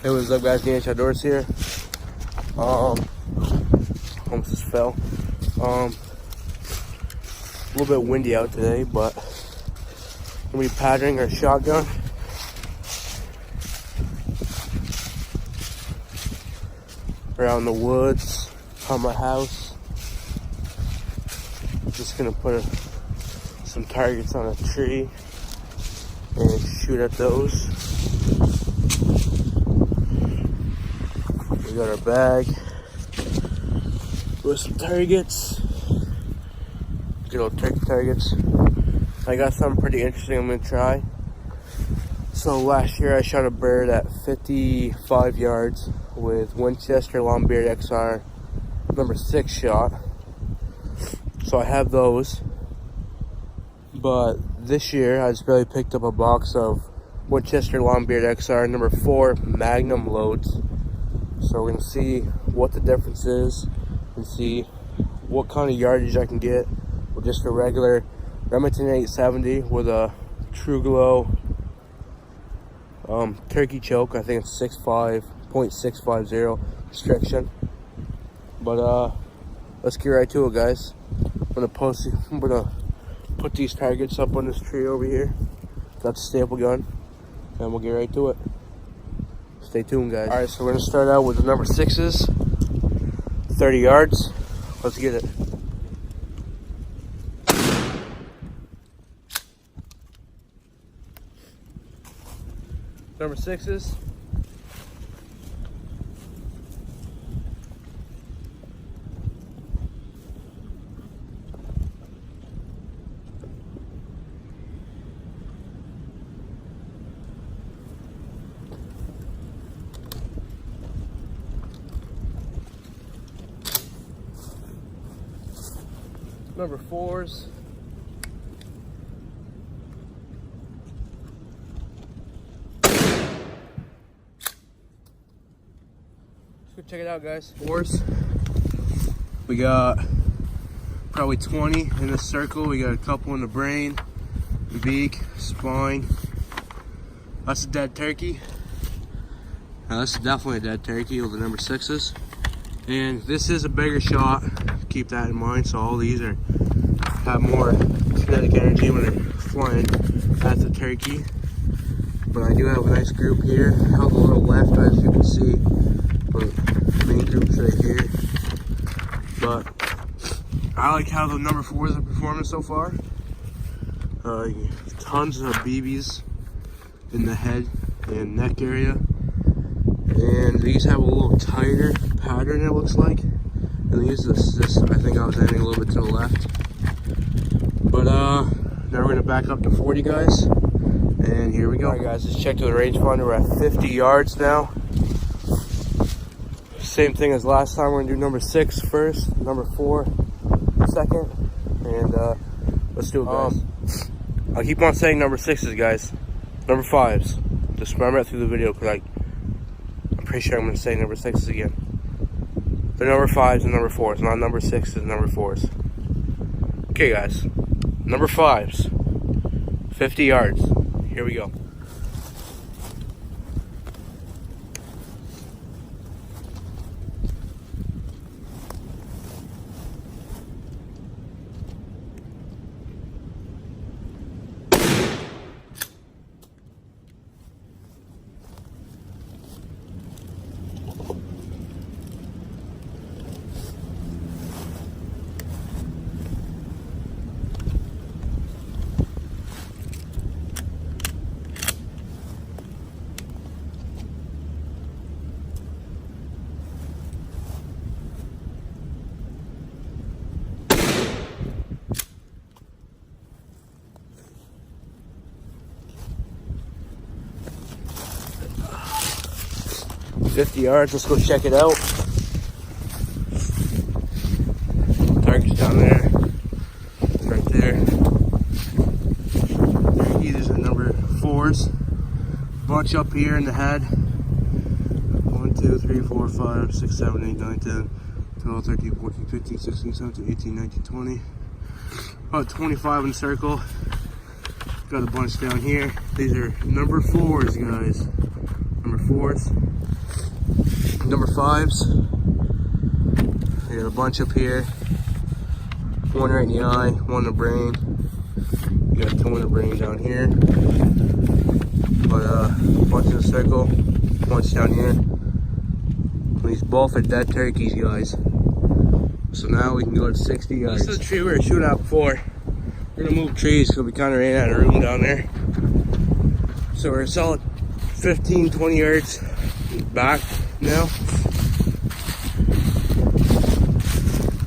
Hey, what's up, guys? DH Outdoors here. Almost just fell. A little bit windy out today, but we'll be patterning our shotgun. Around the woods, on my house. Just gonna put some targets on a tree and shoot at those. We got our bag with some targets, good old turkey targets. I got something pretty interesting I'm gonna try. So last year I shot a bird at 55 yards with Winchester Longbeard XR number 6 shot. So I have those, but this year I just barely picked up a box of Winchester Longbeard XR number 4 Magnum loads. So we're gonna see what the difference is and see what kind of yardage I can get with just a regular Remington 870 with a TruGlo turkey choke. I think it's 6.650 restriction. But let's get right to it, guys. I'm gonna put these targets up on this tree over here. That's a staple gun, and we'll get right to it. Stay tuned, guys. All right, so we're gonna start out with the number 6s, 30 yards. Let's get it. Number 6s. Number 4s. Let's go check it out, guys. 4s. We got probably 20 in the circle. We got a couple in the brain, beak, spine. That's a dead turkey. Now this is definitely a dead turkey with the number 6s. And this is a bigger shot. Keep that in mind. So all these have more kinetic energy when they're flying at the turkey. But I do have a nice group here. Out a little left, as you can see. But main group's right here. But I like how the number 4s are performing so far. Tons of BBs in the head and neck area. And these have a little tighter pattern, it looks like. And these, this I think I was ending a little bit to the left. But now we're gonna back up to 40, guys. And here we go. All right, guys, let's check to the rangefinder. We're at 50 yards now. Same thing as last time. We're gonna do number 6 first, number 4 second, and let's do it, guys. I'll keep on saying number 6s, guys. Number 5s. Just remember that through the video, because I'm pretty sure I'm gonna say number 6s again. They're number 5s and number 4s, not number 6s and number 4s. Okay, guys. Number 5s. 50 yards. Here we go. $50 yards, let's go check it out. Target's down there, right there. These are number 4s. Bunch up here in the head. 1, 2, 3, 4, 5, 6, 7, 8, 9, 10, 12, 13, 14, 15, 16, 17, 18, 19, 20. About 25 in circle. Got a bunch down here. These are number 4s, guys. Number 4s, number 5s. We got a bunch up here. One right in the eye, one in the brain. We got two in the brain down here. But a bunch in the circle, bunch down here. These both are dead turkeys, guys. So now we can go to 60 yards. This is the tree we were shooting at before. We're gonna move trees because we kind of ran out of room down there. So we're a solid 15, 20 yards back now.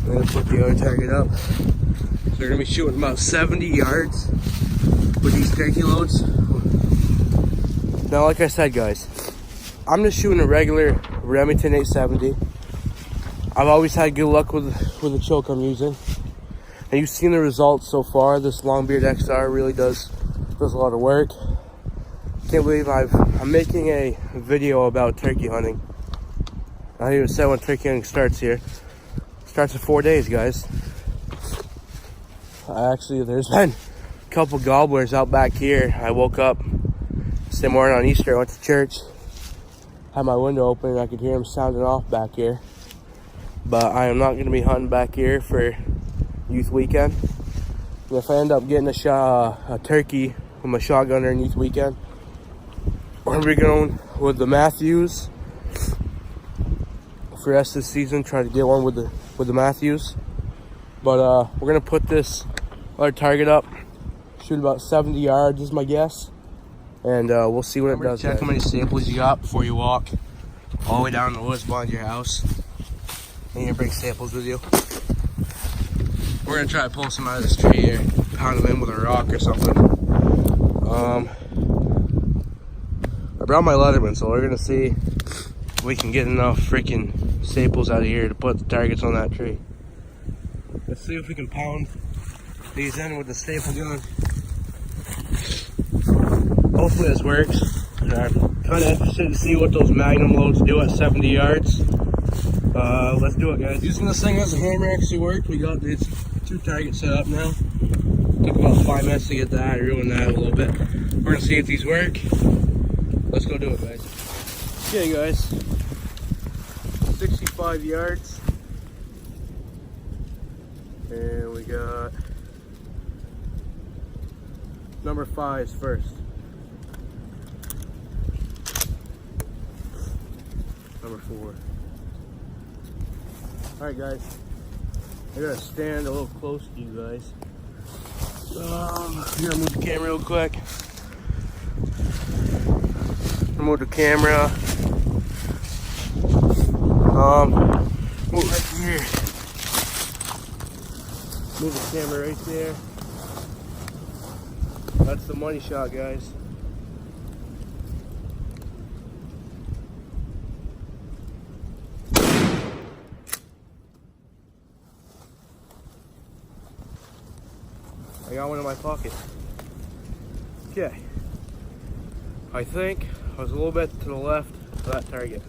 I'm gonna put the other target up. So we're gonna be shooting about 70 yards with these turkey loads. Now, like I said, guys, I'm just shooting a regular Remington 870. I've always had good luck with the choke I'm using. And you've seen the results so far. This Longbeard XR really does a lot of work. Can't believe I'm making a video about turkey hunting. I didn't even say when turkey hunting starts here. It starts in 4 days, guys. There's been a couple gobblers out back here. I woke up Sunday morning on Easter, I went to church, had my window open, and I could hear them sounding off back here. But I am not going to be hunting back here for youth weekend. And if I end up getting a turkey with my shotgun during youth weekend, we're going to be going with the Matthews for the rest of the season. Try to get one with the Matthews. But we're going to put this other target up, shoot about 70 yards is my guess. And we'll see what it does. Check how many samples you got before you walk all the way down the woods behind your house. And you bring samples with you. We're gonna try to pull some out of this tree here, pound them in with a rock or something. I brought my Leatherman, so we're gonna see if we can get enough freaking samples out of here to put the targets on that tree. Let's see if we can pound these in with the staple gun. Hopefully this works. I'm kind of interested to see what those Magnum loads do at 70 yards. Let's do it, guys. Using this thing as a hammer actually worked. We got these 2 targets set up now. Took about 5 minutes to get that. I ruined that a little bit. We're gonna see if these work. Let's go do it, guys. Okay, guys. 65 yards. And we got number 5s first. Number 4. Alright, guys. I gotta stand a little close to you guys. I'm gonna move the camera real quick. Move the camera. Move right here. Move the camera right there. That's the money shot, guys. I got one in my pocket. Okay. I think I was a little bit to the left of that target.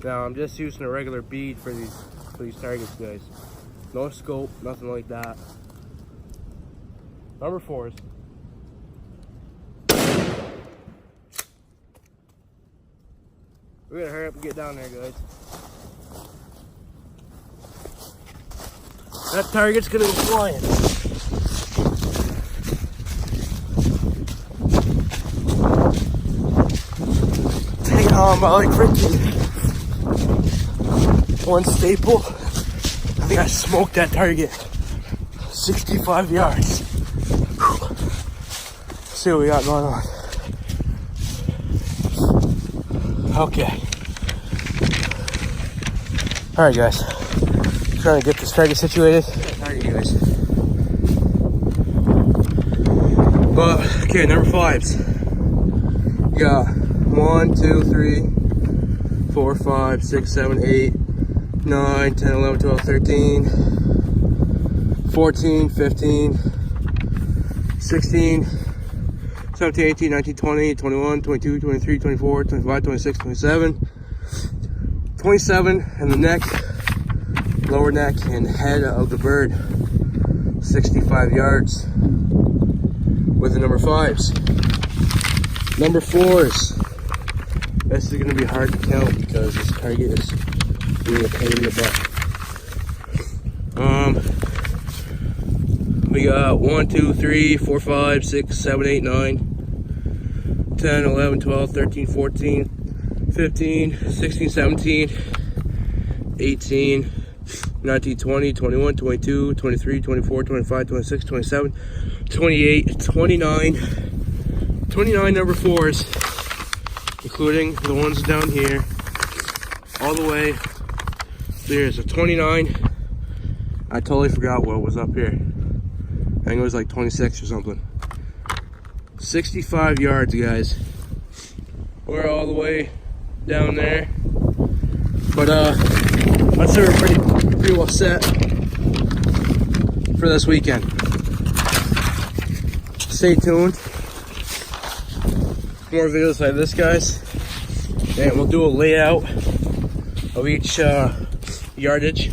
Now I'm just using a regular bead for these targets, guys. No scope, nothing like that. Number 4s. We gotta hurry up and get down there, guys. That target's gonna be flying. Dang on, I like freaking one staple. I think I smoked that target. 65 yards. Whew. Let's see what we got going on. Okay. Alright, guys. Trying to get this target situated. Target, guys. But okay, number 5s. You got 1, 2, 3, 4, 5, 6, 7, 8, 9, 10, 11, 12, 13, 14, 15, 16, 17, 18, 19, 20, 21, 22, 23, 24, 25, 26, 27, 27, and the neck, lower neck, and head of the bird. 65 yards with the number 5s. Number 4s. This is gonna be hard to count because this target is being a pain in the butt. We got 1, 2, 3, 4, 5, 6, 7, 8, 9, 10, 11, 12, 13, 14, 15, 16, 17, 18, 19, 20, 21, 22, 23, 24, 25, 26, 27, 28, 29, 29 number 4s, including the ones down here, all the way. There's a 29. I totally forgot what was up here. I think it was like 26 or something. 65 yards, guys. We're all the way down there. But I'd say we're pretty well set for this weekend. Stay tuned. More videos like this, guys. And we'll do a layout of each yardage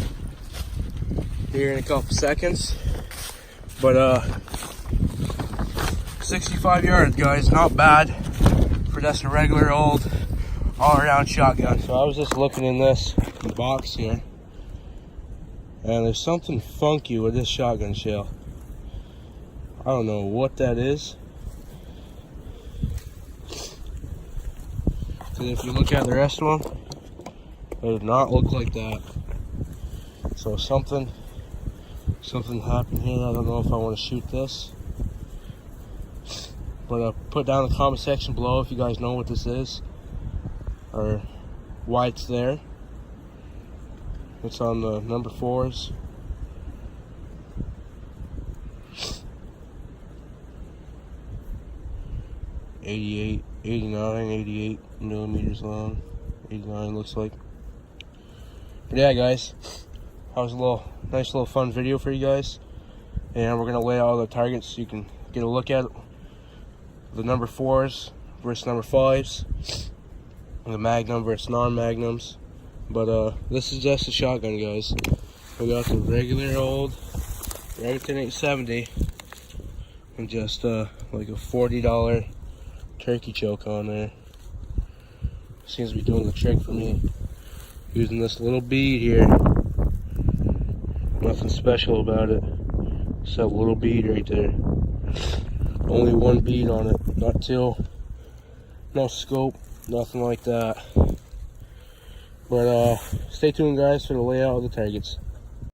here in a couple seconds. But 65 yards, guys, not bad for just a regular old all-around shotgun. So I was just looking in this box here, and there's something funky with this shotgun shell. I don't know what that is. Because if you look at the rest of them, they do not look like that. So something happened here. I don't know if I want to shoot this. But put down in the comment section below if you guys know what this is or why it's there. It's on the number 4s. .88, 89, 88 millimeters long. 89 looks like. But yeah, guys, that was a nice little fun video for you guys. And we're gonna lay out all the targets so you can get a look at the number 4s versus number 5s, and the Magnum versus non-Magnums. But this is just a shotgun, guys. We got the regular old Remington 870 and just like a $40 turkey choke on there. Seems to be doing the trick for me. Using this little bead here. Nothing special about it. Just a little bead right there. Only one bead on it, not till, no scope, nothing like that. But stay tuned, guys, for the layout of the targets.